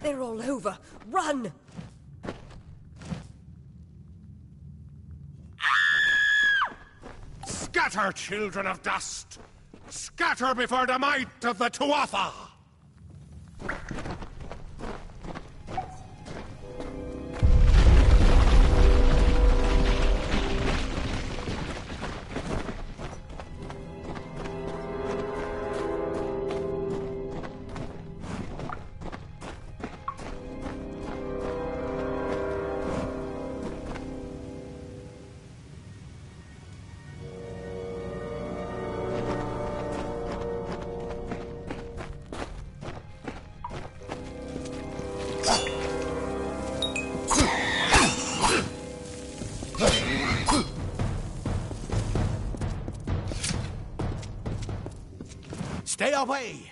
They're all over. Run! Scatter, children of dust! Scatter before the might of the Tuatha! Stay away!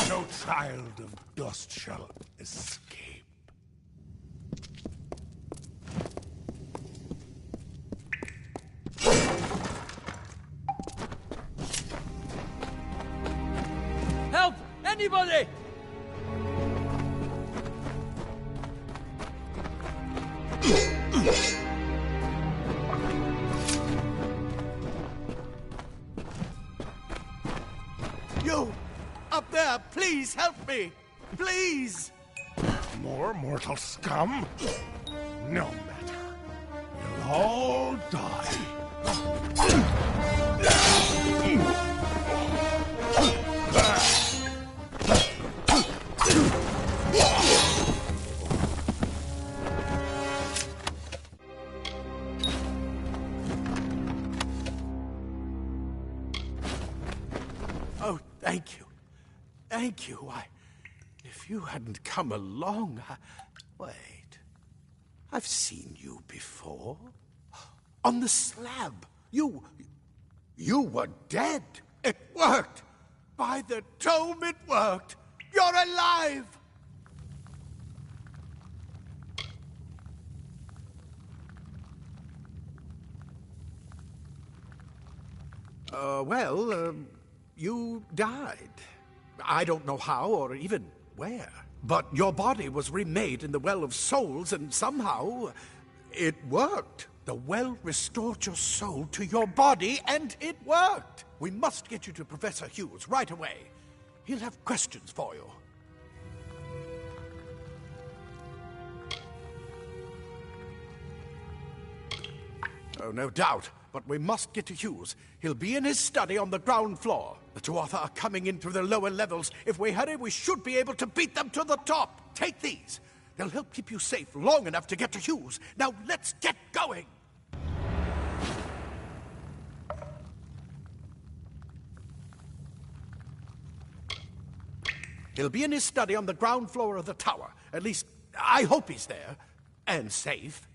No child of dust shall escape. Help! Anybody! You! Up there, please help me! Please! More mortal scum? No matter. You'll all die. Oh, thank you. Thank you. If you hadn't come along, Wait. I've seen you before. On the slab. You were dead. It worked. By the tome, it worked. You're alive. You died. I don't know how or even where. But your body was remade in the Well of Souls, and somehow it worked. The well restored your soul to your body, and it worked. We must get you to Professor Hughes right away. He'll have questions for you. Oh, no doubt. But we must get to Hughes. He'll be in his study on the ground floor. The Tuatha are coming in through the lower levels. If we hurry, we should be able to beat them to the top. Take these. They'll help keep you safe long enough to get to Hughes. Now, let's get going. He'll be in his study on the ground floor of the tower. At least, I hope he's there. And safe.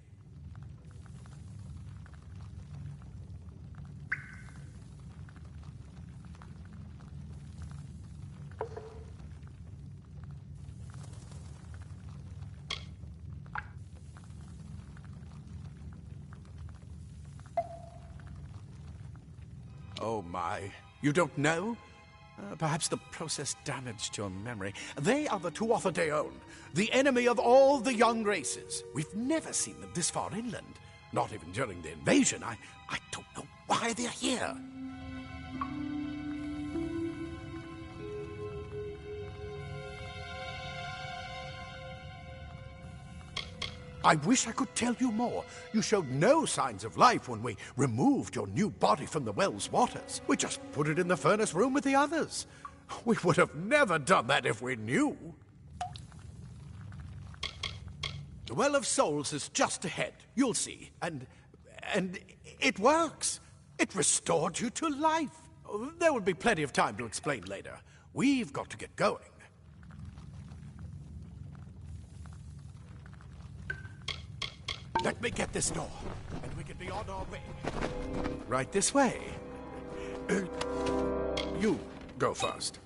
Oh, my. You don't know? Perhaps the process damaged your memory. They are the Tuatha Deon, the enemy of all the young races. We've never seen them this far inland. Not even during the invasion. I don't know why they're here. I wish I could tell you more. You showed no signs of life when we removed your new body from the well's waters. We just put it in the furnace room with the others. We would have never done that if we knew. The Well of Souls is just ahead. You'll see. And it works. It restored you to life. There will be plenty of time to explain later. We've got to get going. Let me get this door, and we can be on our way. Right this way. You go first.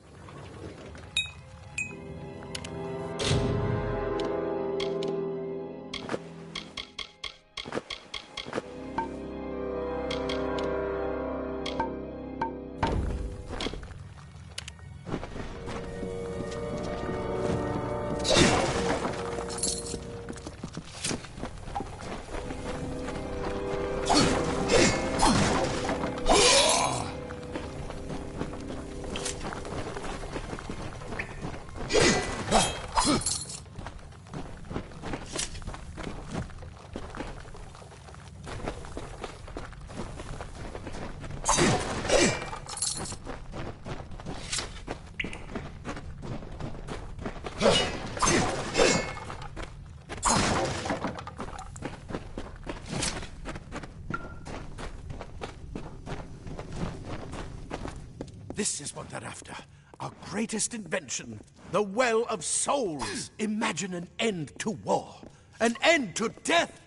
This is what they're after. Our greatest invention. The Well of Souls. Imagine an end to war. An end to death.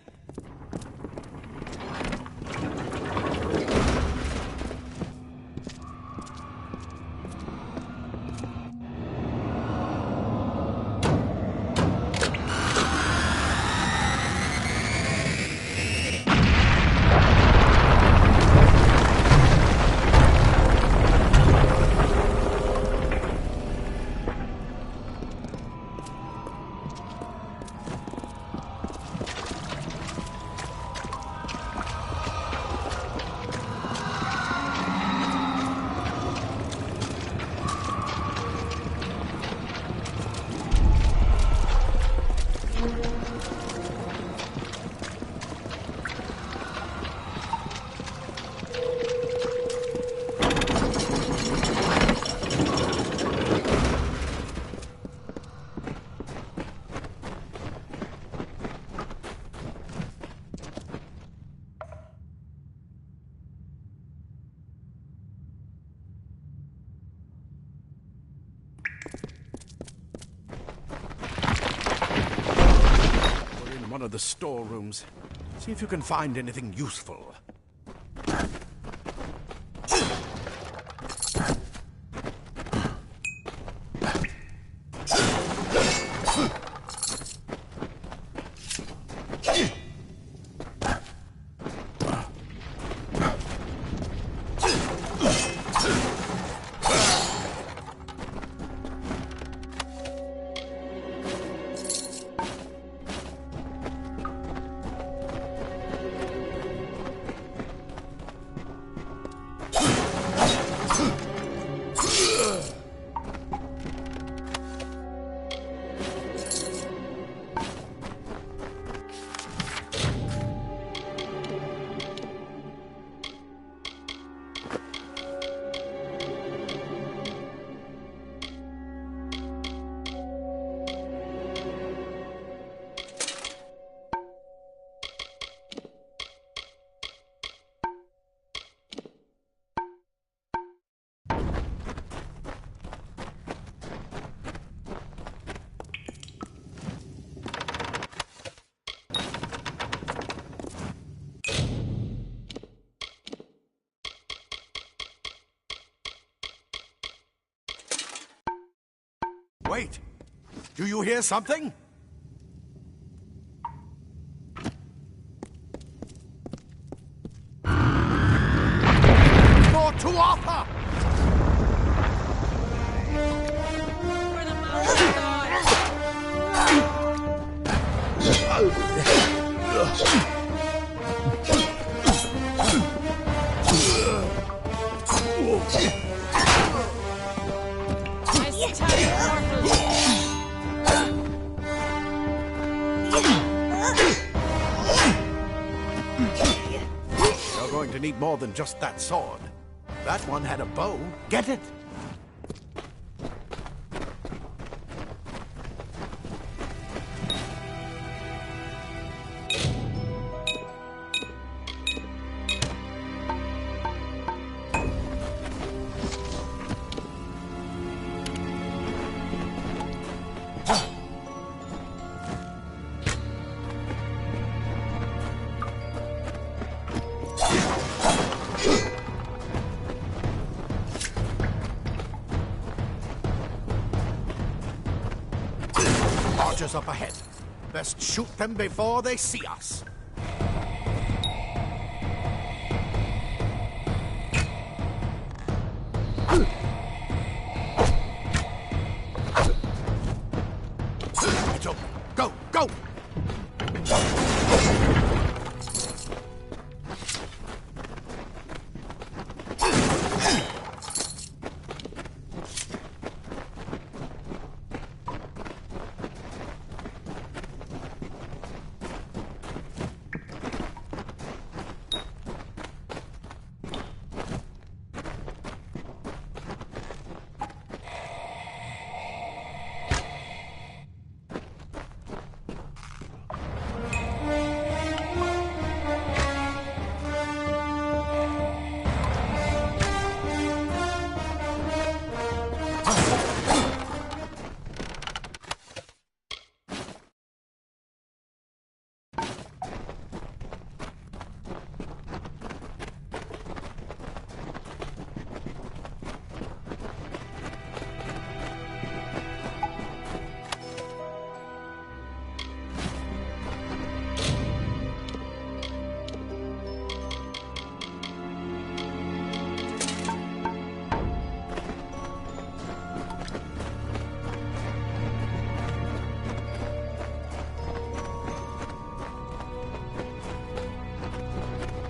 One of the storerooms. See if you can find anything useful. Wait! Do you hear something? More to offer! For the mountain gods! Nice tiny mortals! You're going to need more than just that sword. That one had a bow. Get it? Monsters up ahead. Best shoot them before they see us. It's open. Go, go!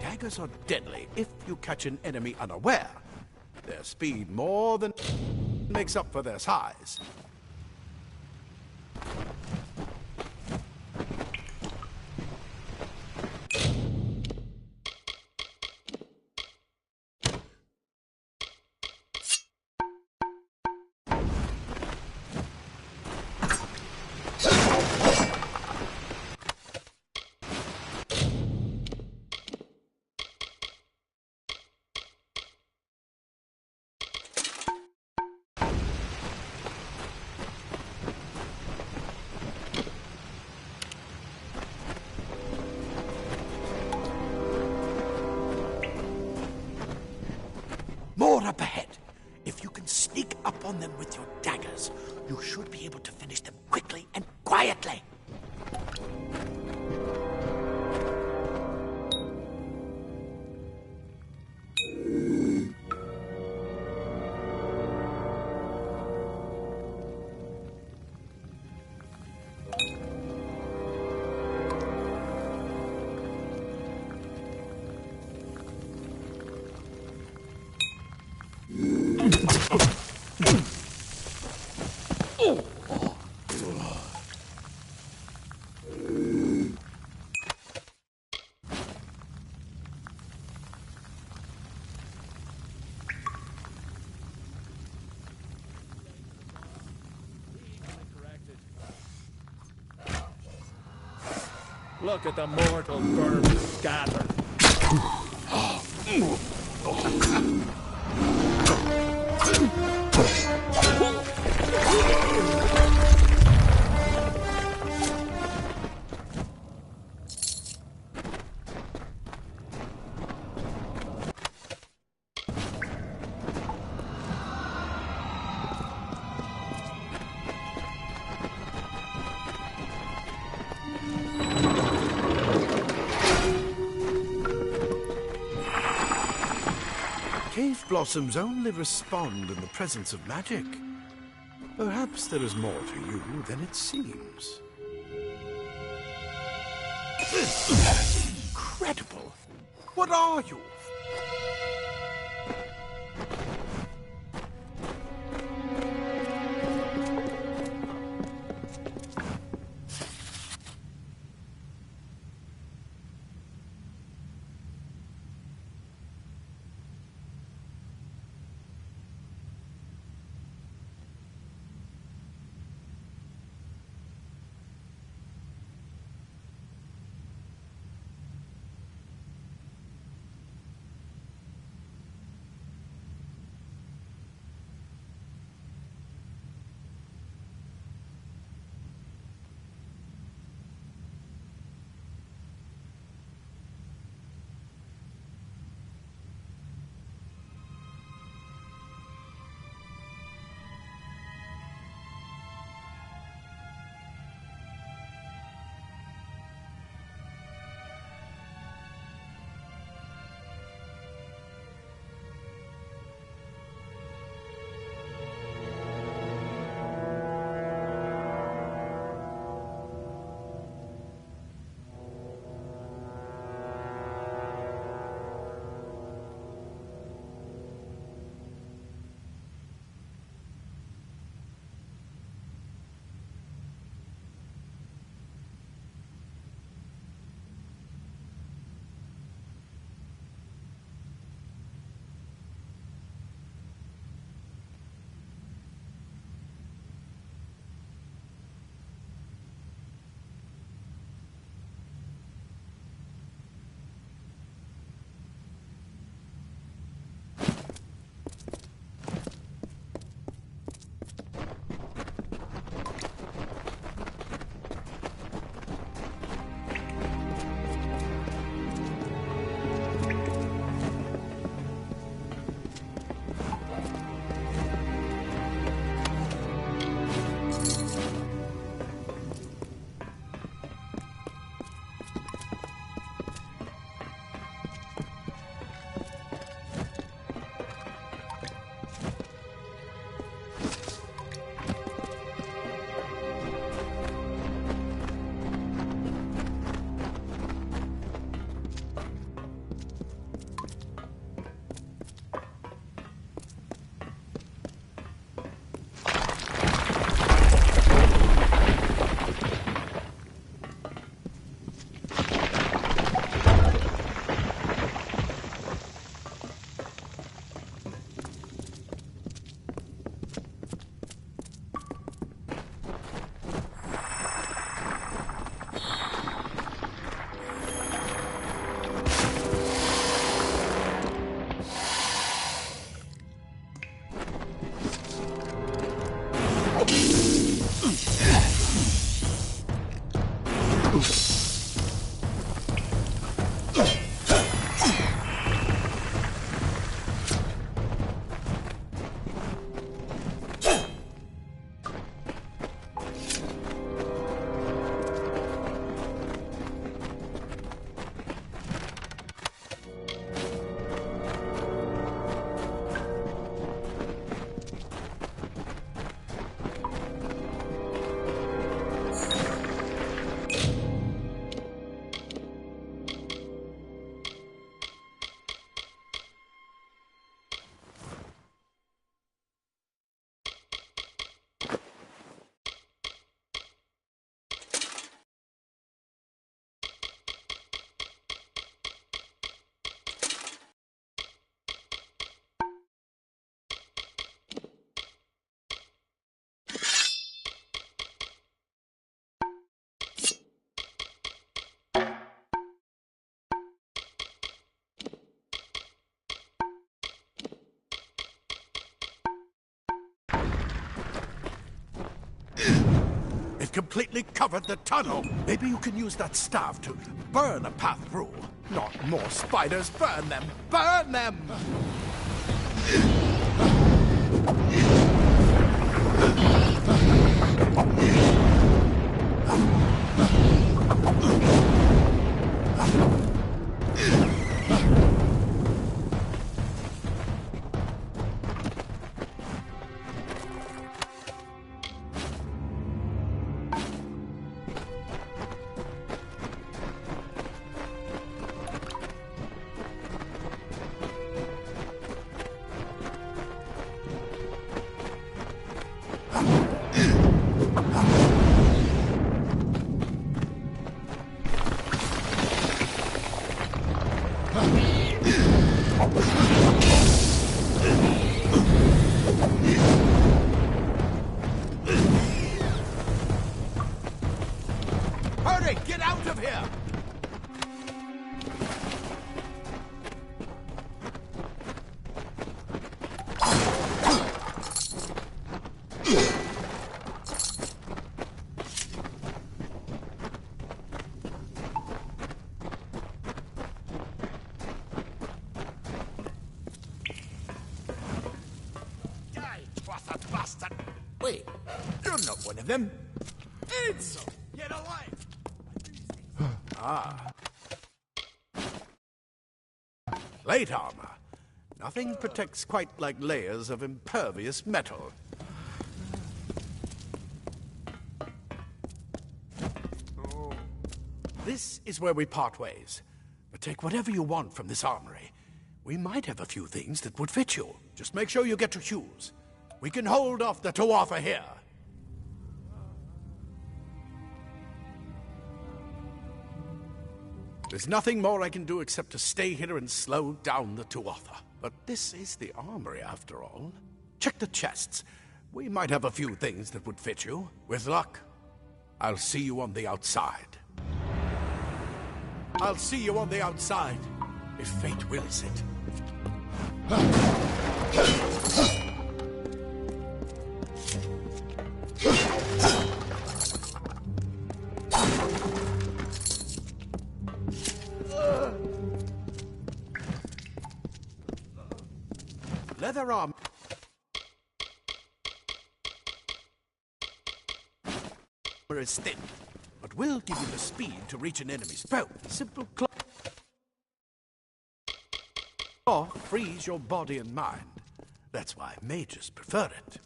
Daggers are deadly if you catch an enemy unaware. Their speed more than makes up for their size. More up ahead. If you can sneak up on them with your daggers, you should be able to finish them quickly and quietly. Look at the mortal vermin scattered. Cave blossoms only respond in the presence of magic. Perhaps there is more to you than it seems. Incredible! What are you? completely covered the tunnel. Maybe you can use that staff to burn a path through. Not more spiders. Burn them! Burn them! Hurry! Get out of here! Wait, you're not one of them. It's get away! Plate armor. Nothing protects quite like layers of impervious metal. This is where we part ways. But take whatever you want from this armory. We might have a few things that would fit you. Just make sure you get to Hughes. We can hold off the Tuatha here. There's nothing more I can do except to stay here and slow down the Tuatha. But this is the armory, after all. Check the chests. We might have a few things that would fit you. With luck, I'll see you on the outside. I'll see you on the outside, if fate wills it. Leather armor is thin, but will give you the speed to reach an enemy's throat. Simple claw frees your body and mind. That's why mages prefer it.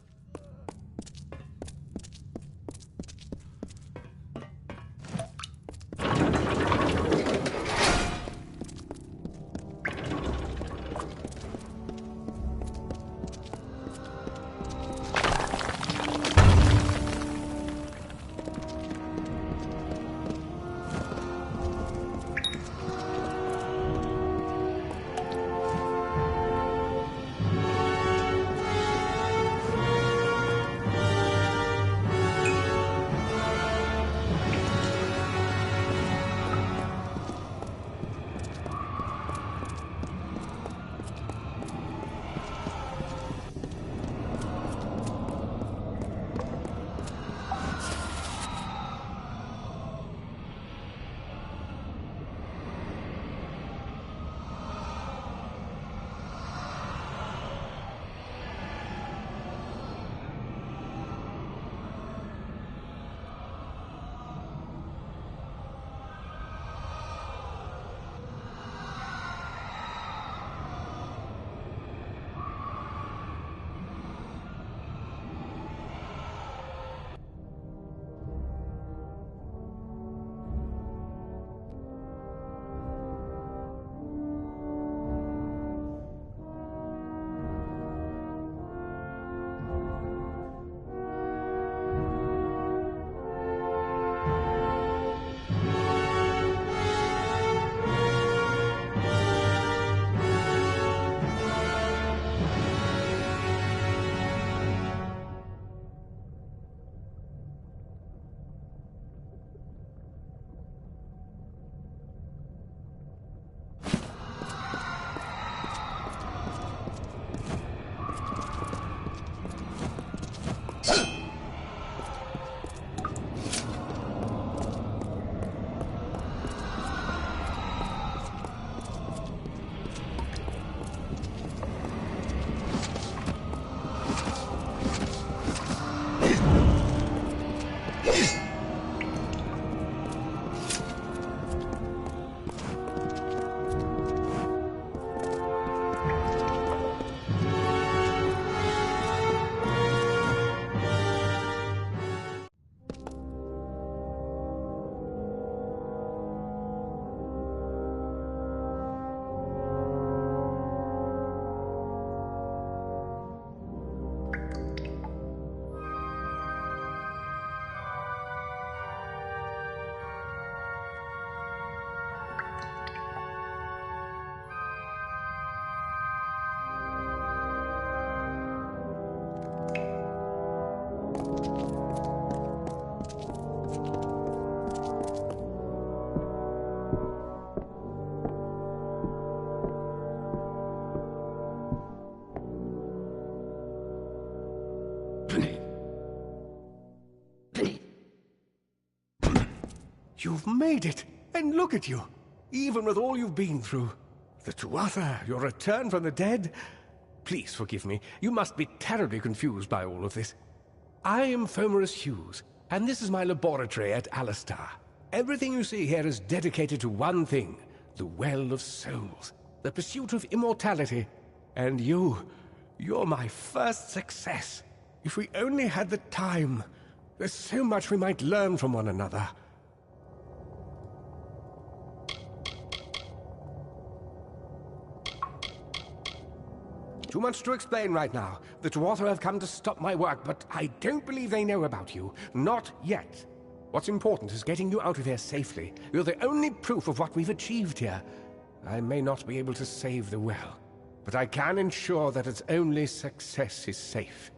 You've made it! And look at you! Even with all you've been through. The Tuatha, your return from the dead. Please forgive me. You must be terribly confused by all of this. I am Fomerus Hughes, and this is my laboratory at Alistar. Everything you see here is dedicated to one thing, the Well of Souls, the pursuit of immortality. And you're my first success. If we only had the time, there's so much we might learn from one another. Too much to explain right now. The Tuatha have come to stop my work, but I don't believe they know about you. Not yet. What's important is getting you out of here safely. You're the only proof of what we've achieved here. I may not be able to save the well, but I can ensure that its only success is safe.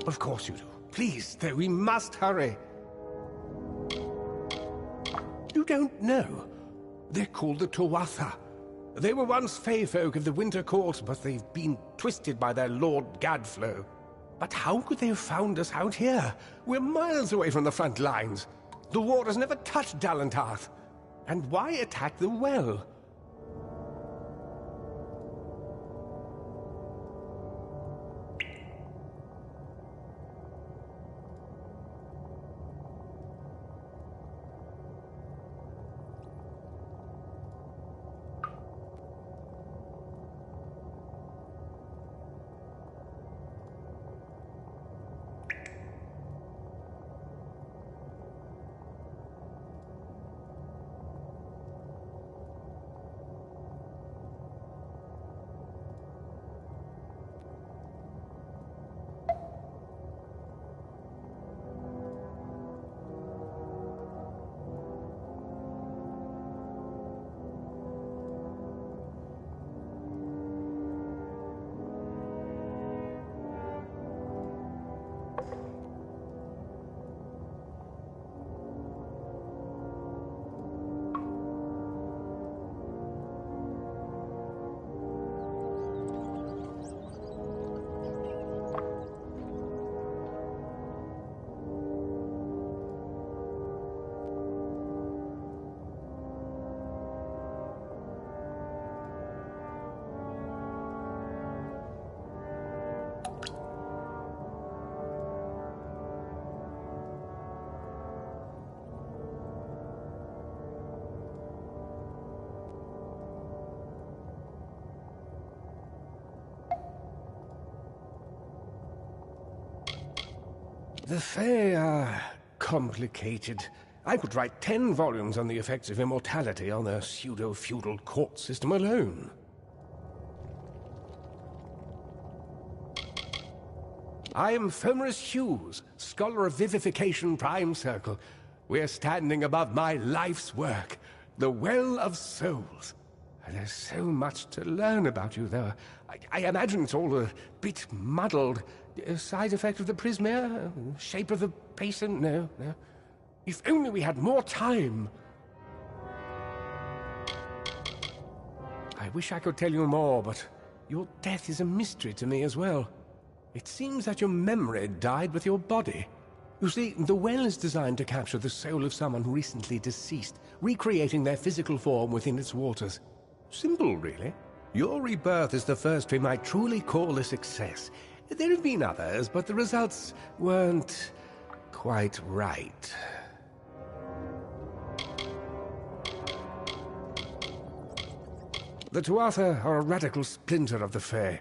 Of course you do. Please, though, we must hurry. You don't know. They're called the Tuatha. They were once Fey folk of the Winter Court, but they've been twisted by their Lord Gadflow. But how could they have found us out here? We're miles away from the front lines. The war has never touched Dalantarth. And why attack the well? The Fae are complicated. I could write 10 volumes on the effects of immortality on their pseudo-feudal court system alone. I am Fomerus Hughes, Scholar of Vivification Prime Circle. We're standing above my life's work, the Well of Souls. There's so much to learn about you, though. I imagine it's all a bit muddled. A side effect of the prismere? Shape of the basin? No. If only we had more time. I wish I could tell you more, but your death is a mystery to me as well. It seems that your memory died with your body. You see, the well is designed to capture the soul of someone recently deceased, recreating their physical form within its waters. Simple, really. Your rebirth is the first we might truly call a success. There have been others, but the results weren't quite right. The Tuatha are a radical splinter of the Fae.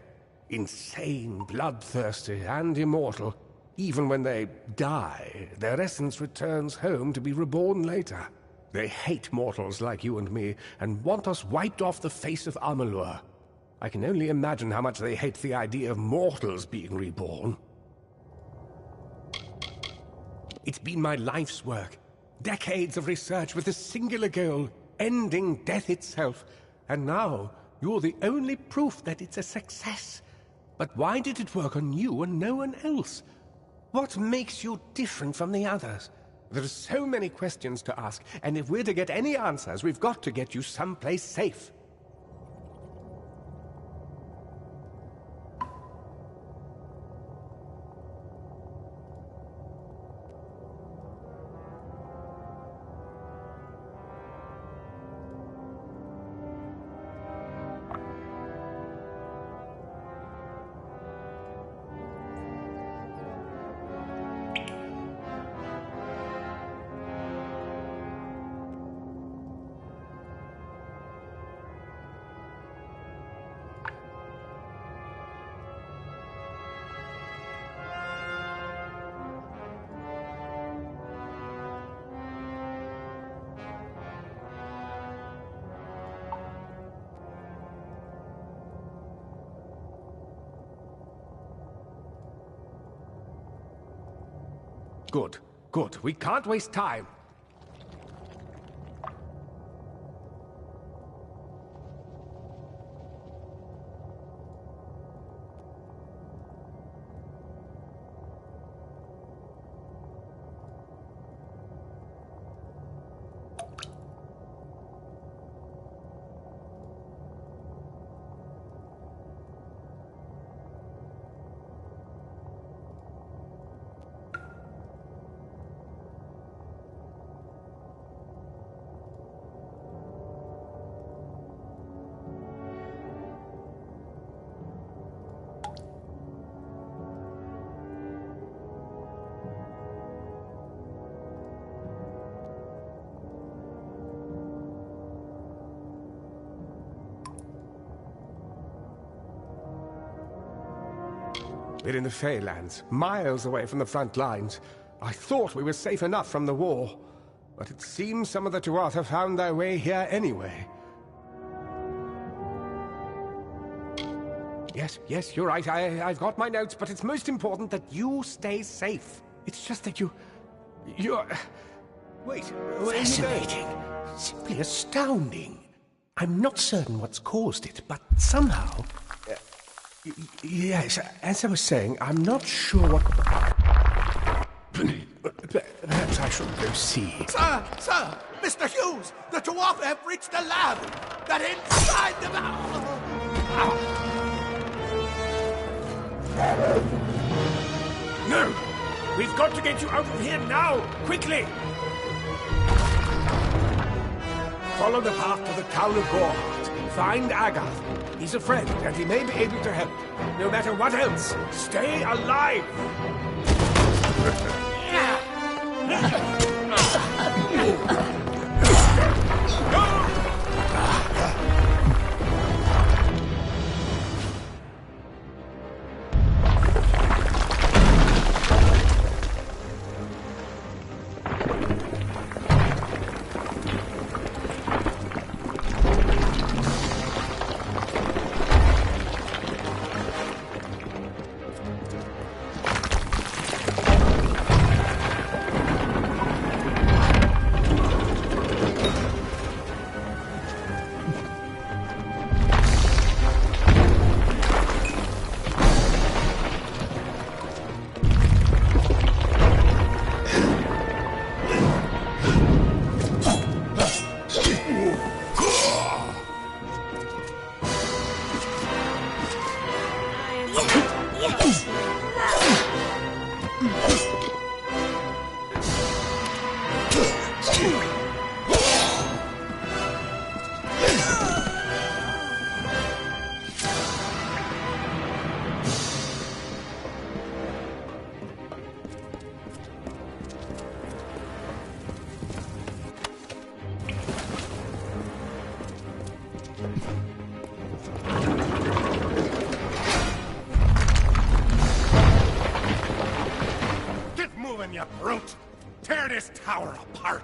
Insane, bloodthirsty, and immortal. Even when they die, their essence returns home to be reborn later. They hate mortals like you and me, and want us wiped off the face of Amalar. I can only imagine how much they hate the idea of mortals being reborn. It's been my life's work. Decades of research with a singular goal, ending death itself. And now, you're the only proof that it's a success. But why did it work on you and no one else? What makes you different from the others? There are so many questions to ask, and if we're to get any answers, we've got to get you someplace safe. Good. Good. We can't waste time. We're in the Feylands, miles away from the front lines. I thought we were safe enough from the war, but it seems some of the Tuatha have found their way here anyway. Yes, you're right. I've got my notes, but it's most important that you stay safe. It's just that you're... Wait, Fascinating. Simply astounding. I'm not certain what's caused it, but somehow... Yes, as I was saying, I'm not sure what... Perhaps I should go see. Sir! Mr. Hughes! The Tuatha have reached the lab! They're inside the No! We've got to get you out of here now! Quickly! Follow the path to the town of Gorhart. Find Agath. He's a friend, and he may be able to help. No matter what else, stay alive! You brute! Tear this tower apart!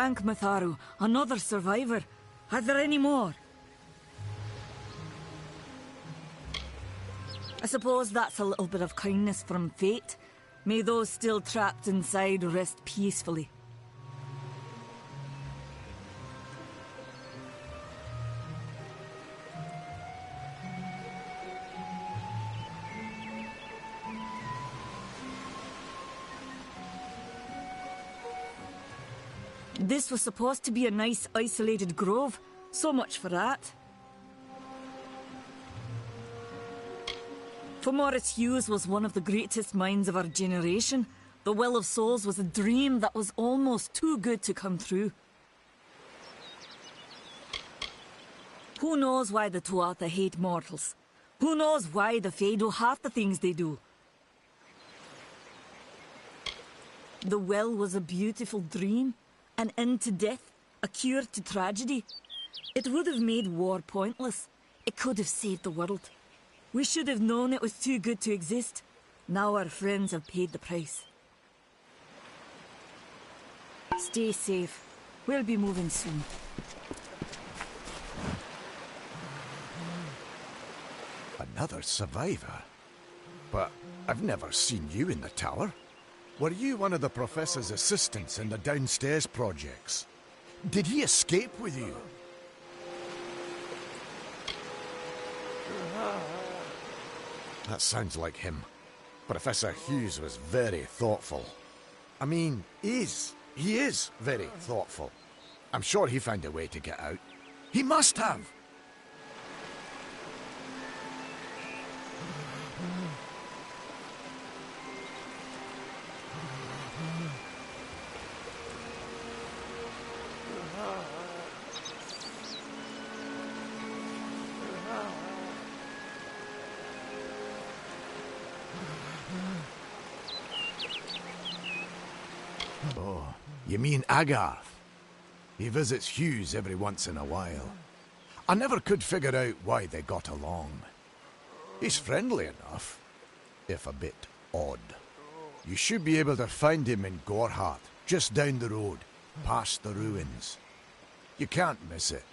Bank, Matharu. Another survivor. Are there any more? I suppose that's a little bit of kindness from fate. May those still trapped inside rest peacefully. This was supposed to be a nice isolated grove. So much for that. For Morris Hughes was one of the greatest minds of our generation. The Well of Souls was a dream that was almost too good to come true. Who knows why the Tuatha hate mortals? Who knows why the Fae do half the things they do? The well was a beautiful dream, an end to death, a cure to tragedy. It would have made war pointless. It could have saved the world. We should have known it was too good to exist. Now our friends have paid the price. Stay safe. We'll be moving soon. Another survivor? But I've never seen you in the tower. Were you one of the Professor's assistants in the downstairs projects? Did he escape with you? That sounds like him. Professor Hughes was very thoughtful. I mean, he is very thoughtful. I'm sure he found a way to get out. He must have! Oh, you mean Agarth? He visits Hughes every once in a while. I never could figure out why they got along. He's friendly enough, if a bit odd. You should be able to find him in Gorhart, just down the road, past the ruins. You can't miss it.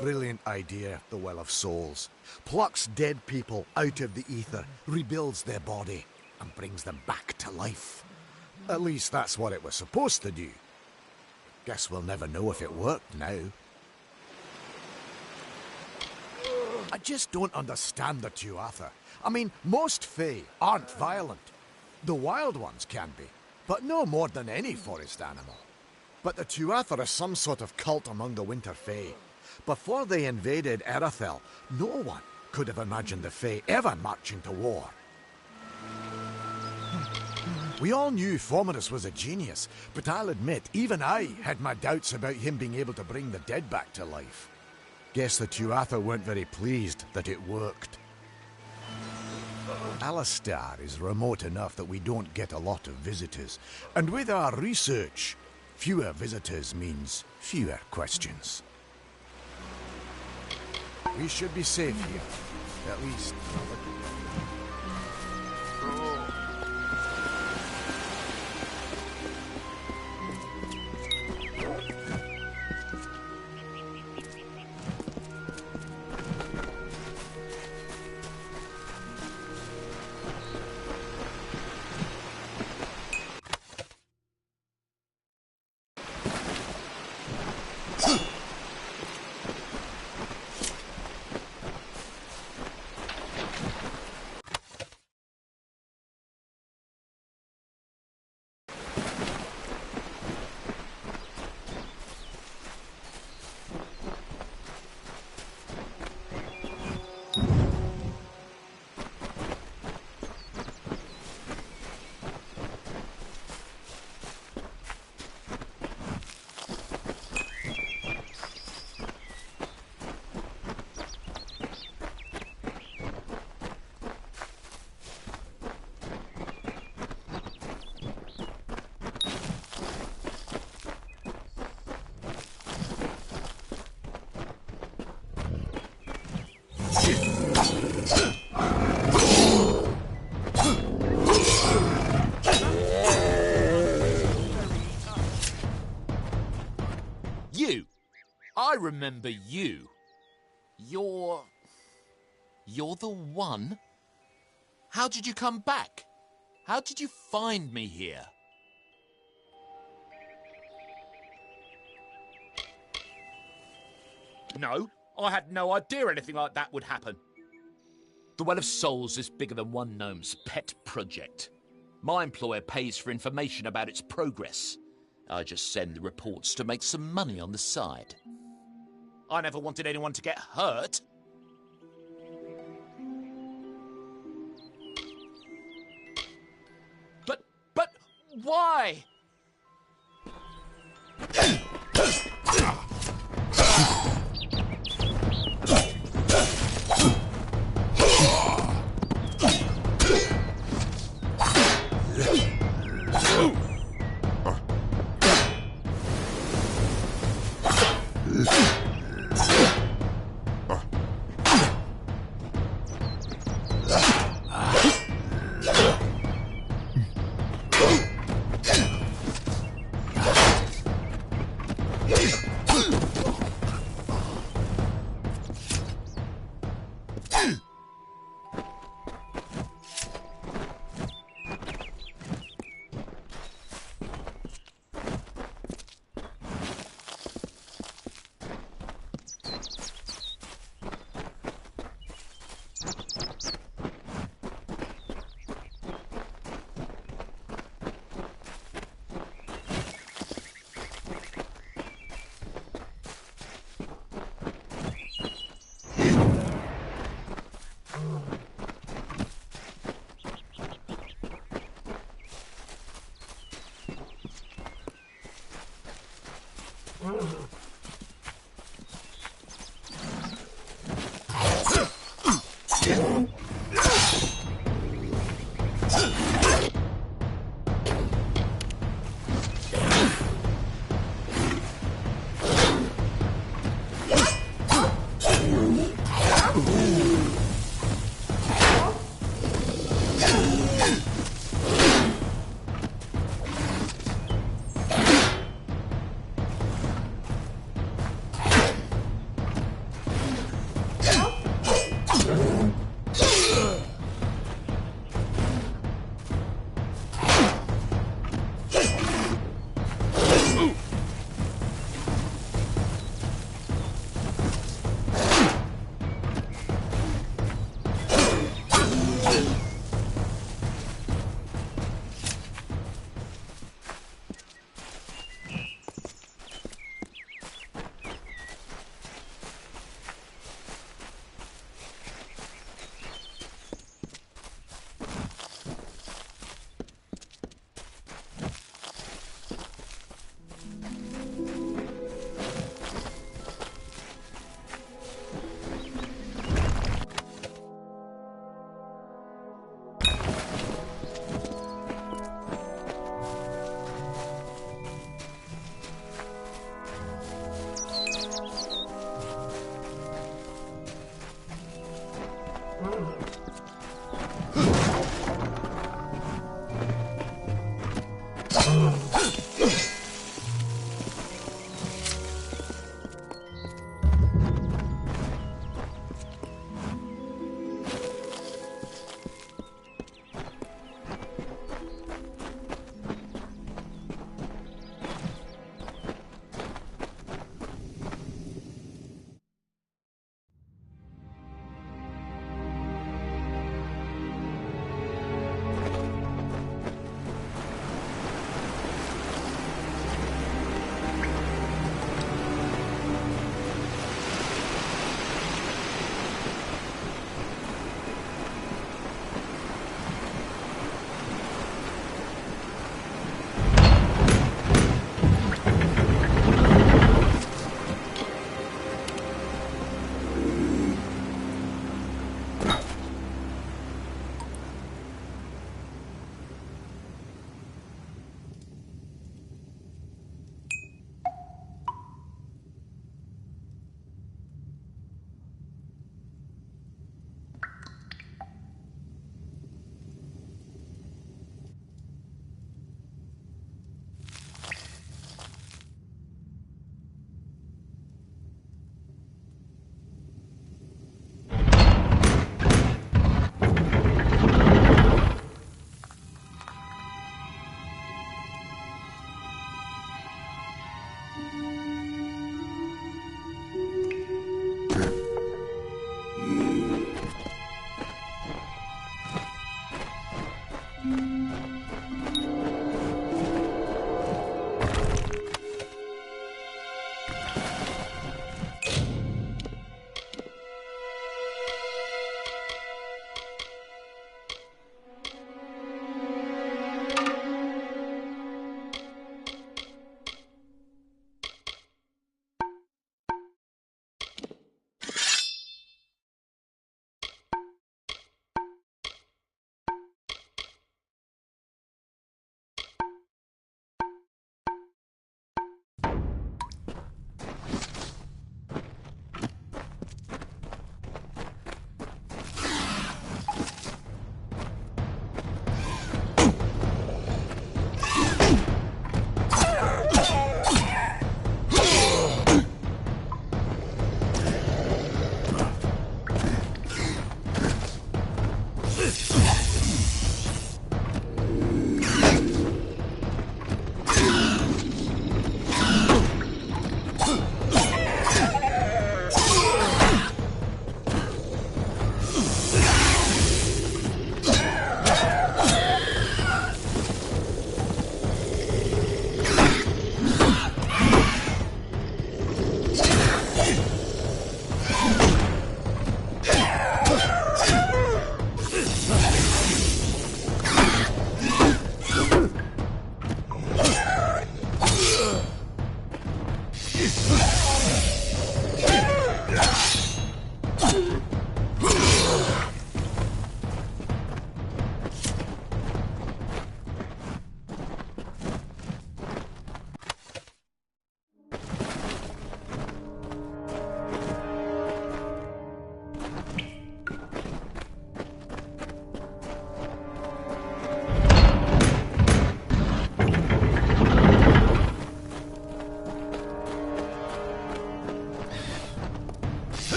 Brilliant idea, the Well of Souls. Plucks dead people out of the ether, rebuilds their body, and brings them back to life. At least that's what it was supposed to do. Guess we'll never know if it worked now. I just don't understand the Tuatha. I mean, most Fae aren't violent. The wild ones can be, but no more than any forest animal. But the Tuatha are some sort of cult among the Winter Fae. Before they invaded Erythel, no one could have imagined the Fae ever marching to war. We all knew Fomerus was a genius, but I'll admit, even I had my doubts about him being able to bring the dead back to life. Guess the Tuatha weren't very pleased that it worked. Alistar is remote enough that we don't get a lot of visitors, and with our research, fewer visitors means fewer questions. We should be safe here, at least. remember you. You're the one? How did you come back? How did you find me here? No, I had no idea anything like that would happen. The Well of Souls is bigger than one gnome's pet project. My employer pays for information about its progress. I just send the reports to make some money on the side. I never wanted anyone to get hurt. But why?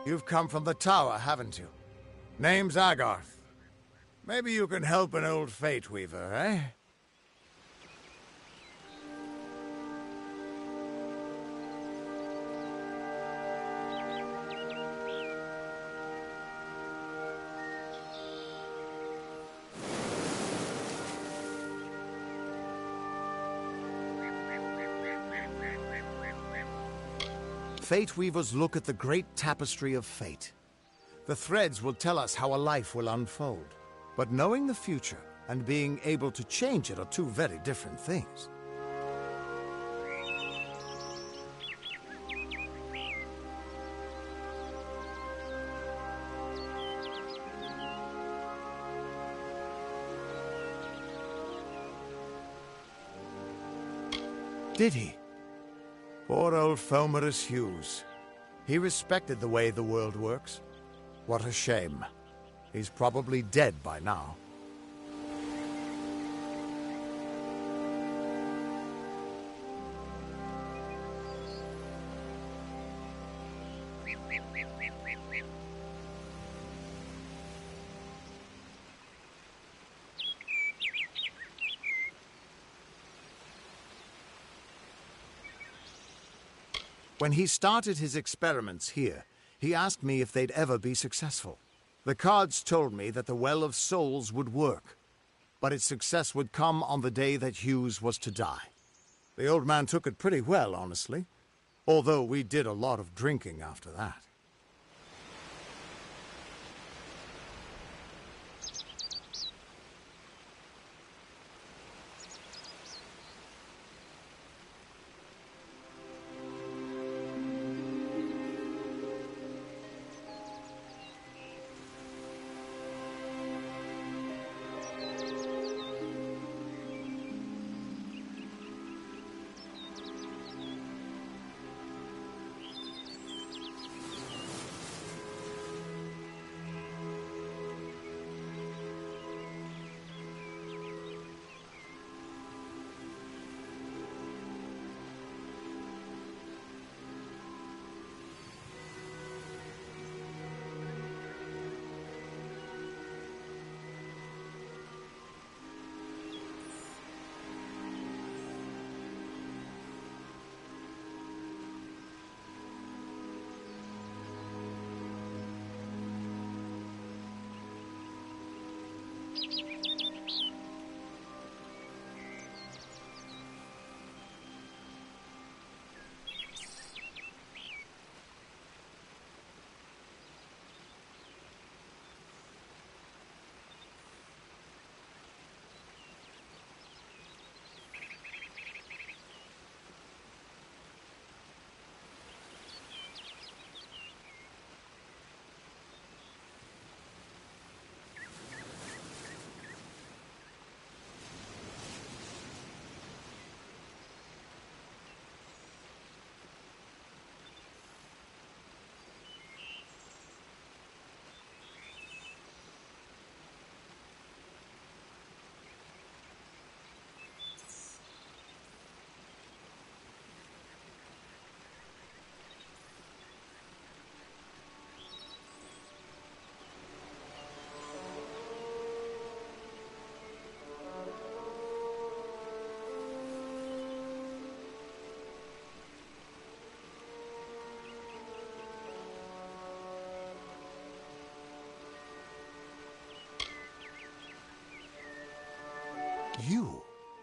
You've come from the tower, haven't you? Name's Agarth. Maybe you can help an old Fate Weaver, eh? Fate Weavers look at the great tapestry of fate. The threads will tell us how a life will unfold. But knowing the future and being able to change it are two very different things. Did he? Poor old Fomerus Hughes. He respected the way the world works. What a shame. He's probably dead by now. When he started his experiments here, he asked me if they'd ever be successful. The cards told me that the Well of Souls would work, but its success would come on the day that Hughes was to die. The old man took it pretty well, honestly, although we did a lot of drinking after that.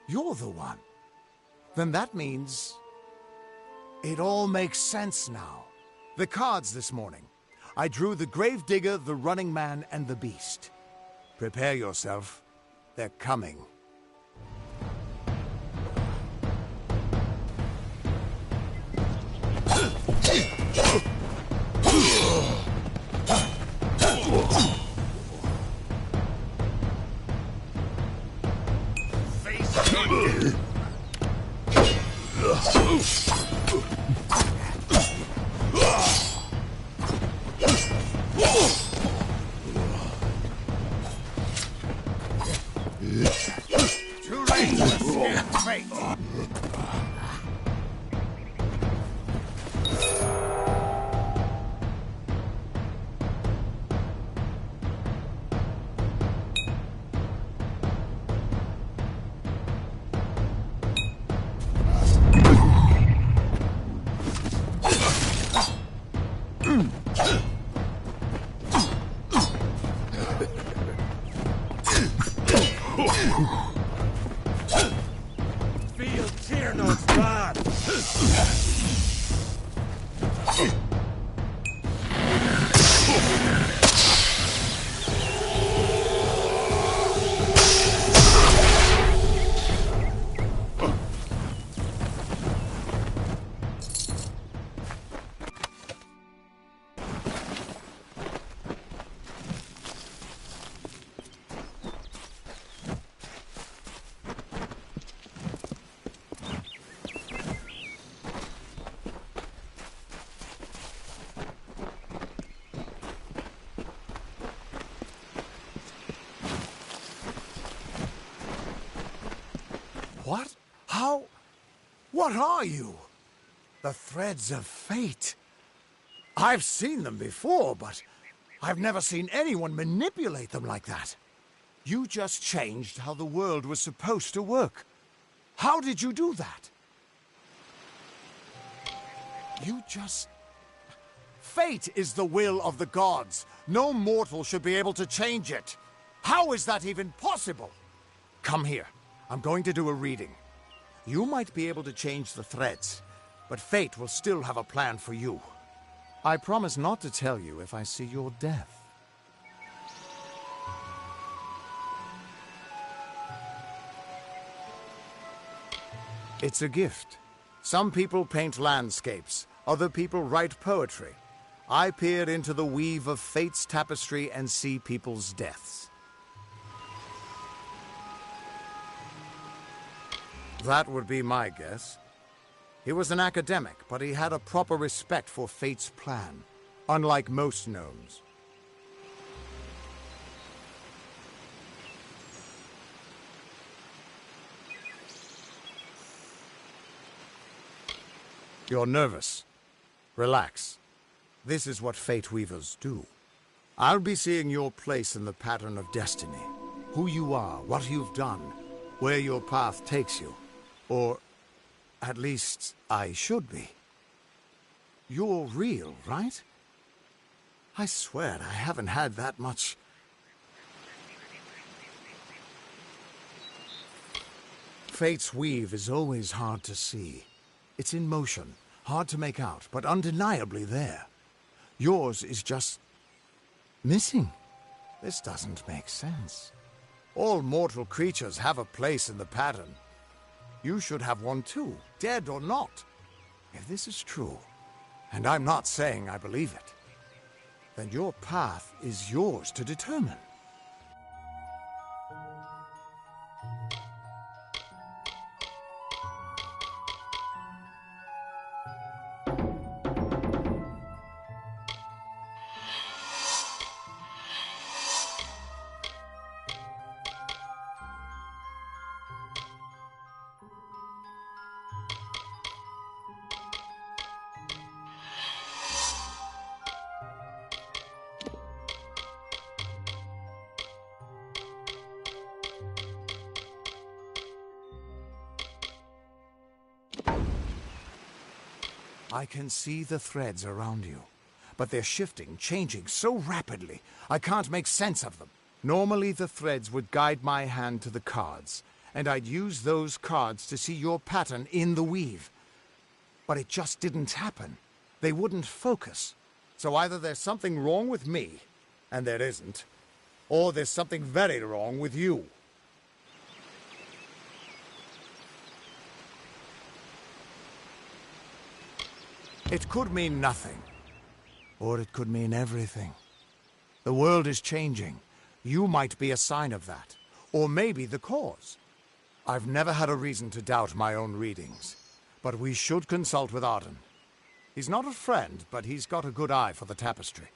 You're the one. Then that means... it all makes sense now. The cards this morning. I drew the Gravedigger, the Running Man, and the Beast. Prepare yourself. They're coming. Fire notes, bad! What? How? What are you? The threads of fate. I've seen them before, but I've never seen anyone manipulate them like that. You just changed how the world was supposed to work. How did you do that? You just... Fate is the will of the gods. No mortal should be able to change it. How is that even possible? Come here. I'm going to do a reading. You might be able to change the threads, but fate will still have a plan for you. I promise not to tell you if I see your death. It's a gift. Some people paint landscapes, other people write poetry. I peer into the weave of fate's tapestry and see people's deaths. That would be my guess. He was an academic, but he had a proper respect for fate's plan, unlike most gnomes. You're nervous. Relax. This is what fate weavers do. I'll be seeing your place in the pattern of destiny. Who you are, what you've done, where your path takes you. Or, at least, I should be. You're real, right? I swear I haven't had that much... Fate's weave is always hard to see. It's in motion, hard to make out, but undeniably there. Yours is just... missing. This doesn't make sense. All mortal creatures have a place in the pattern. You should have one too, dead or not. If this is true, and I'm not saying I believe it, then your path is yours to determine. I can see the threads around you, but they're shifting, changing so rapidly, I can't make sense of them. Normally the threads would guide my hand to the cards, and I'd use those cards to see your pattern in the weave. But it just didn't happen. They wouldn't focus. So either there's something wrong with me, and there isn't, or there's something very wrong with you. It could mean nothing, or it could mean everything. The world is changing. You might be a sign of that, or maybe the cause. I've never had a reason to doubt my own readings, but we should consult with Arden. He's not a friend, but he's got a good eye for the tapestry.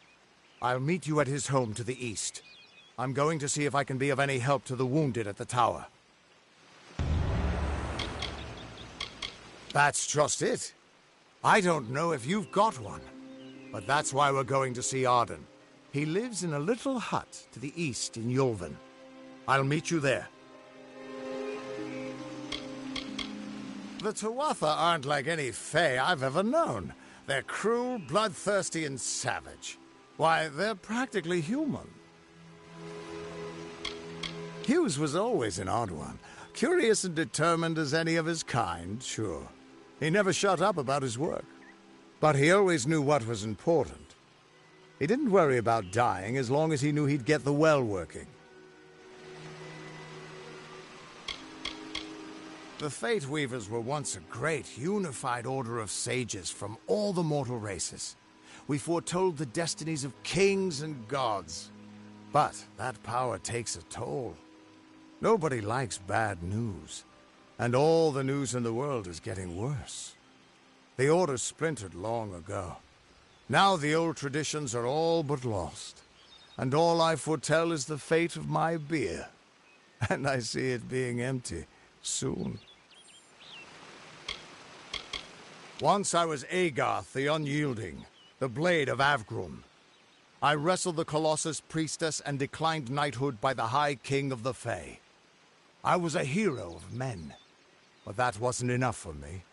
I'll meet you at his home to the east. I'm going to see if I can be of any help to the wounded at the tower. That's just it. I don't know if you've got one, but that's why we're going to see Arden. He lives in a little hut to the east in Yulven. I'll meet you there. The Tuatha aren't like any Fae I've ever known. They're cruel, bloodthirsty, and savage. Why, they're practically human. Hughes was always an odd one. Curious and determined as any of his kind, sure. He never shut up about his work. But he always knew what was important. He didn't worry about dying as long as he knew he'd get the well working. The Fate Weavers were once a great, unified order of sages from all the mortal races. We foretold the destinies of kings and gods. But that power takes a toll. Nobody likes bad news. And all the news in the world is getting worse. The Order splintered long ago. Now the old traditions are all but lost. And all I foretell is the fate of my beer. And I see it being empty soon. Once I was Agarth the Unyielding, the Blade of Avgrum. I wrestled the Colossus Priestess and declined knighthood by the High King of the Fae. I was a hero of men, but that wasn't enough for me.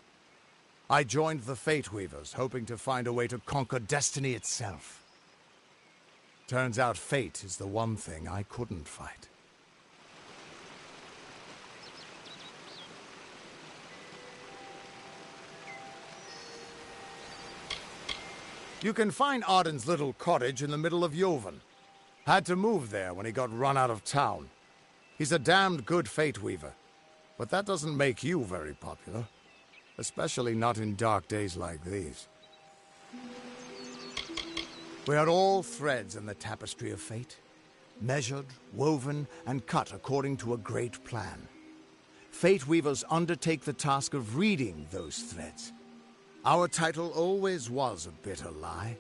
I joined the Fate Weavers, hoping to find a way to conquer destiny itself. Turns out fate is the one thing I couldn't fight. You can find Arden's little cottage in the middle of Joven. Had to move there when he got run out of town. He's a damned good Fate Weaver, but that doesn't make you very popular. Especially not in dark days like these. We are all threads in the tapestry of fate. Measured, woven, and cut according to a great plan. Fate Weavers undertake the task of reading those threads. Our title always was a bitter lie,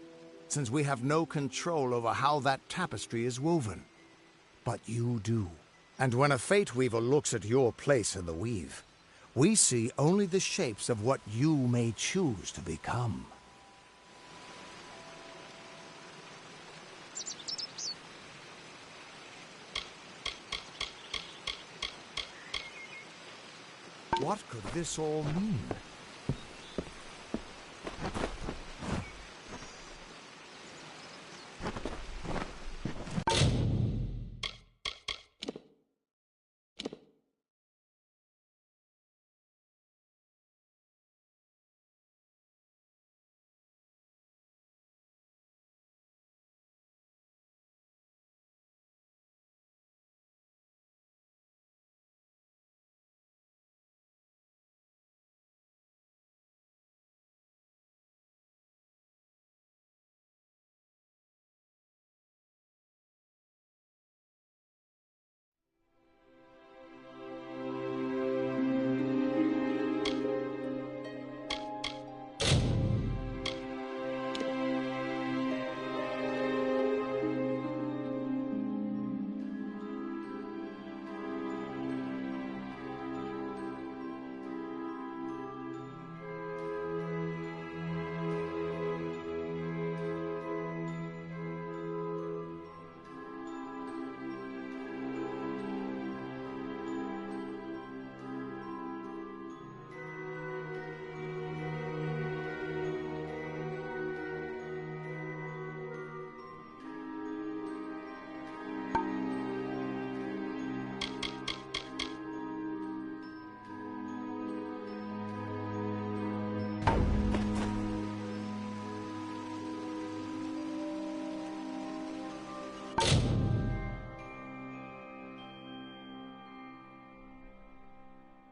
since we have no control over how that tapestry is woven. But you do. And when a Fate Weaver looks at your place in the weave, we see only the shapes of what you may choose to become. What could this all mean?